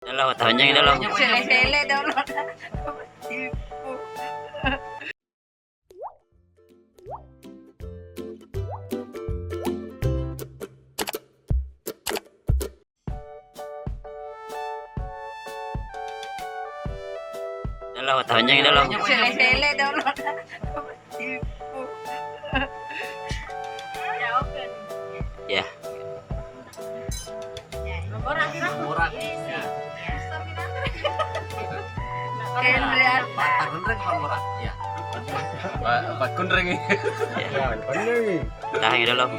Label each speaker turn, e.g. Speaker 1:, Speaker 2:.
Speaker 1: Dalawa, tahun yang dalawa.
Speaker 2: Sele-sele download.
Speaker 1: Dalawa, tahun yang dalawa.
Speaker 2: Sele-sele download.
Speaker 1: Ya.
Speaker 3: Murah.
Speaker 2: Kendrian.
Speaker 3: Murah. Ya. Pak Kundreng ini.
Speaker 1: Tahun yang dalawa.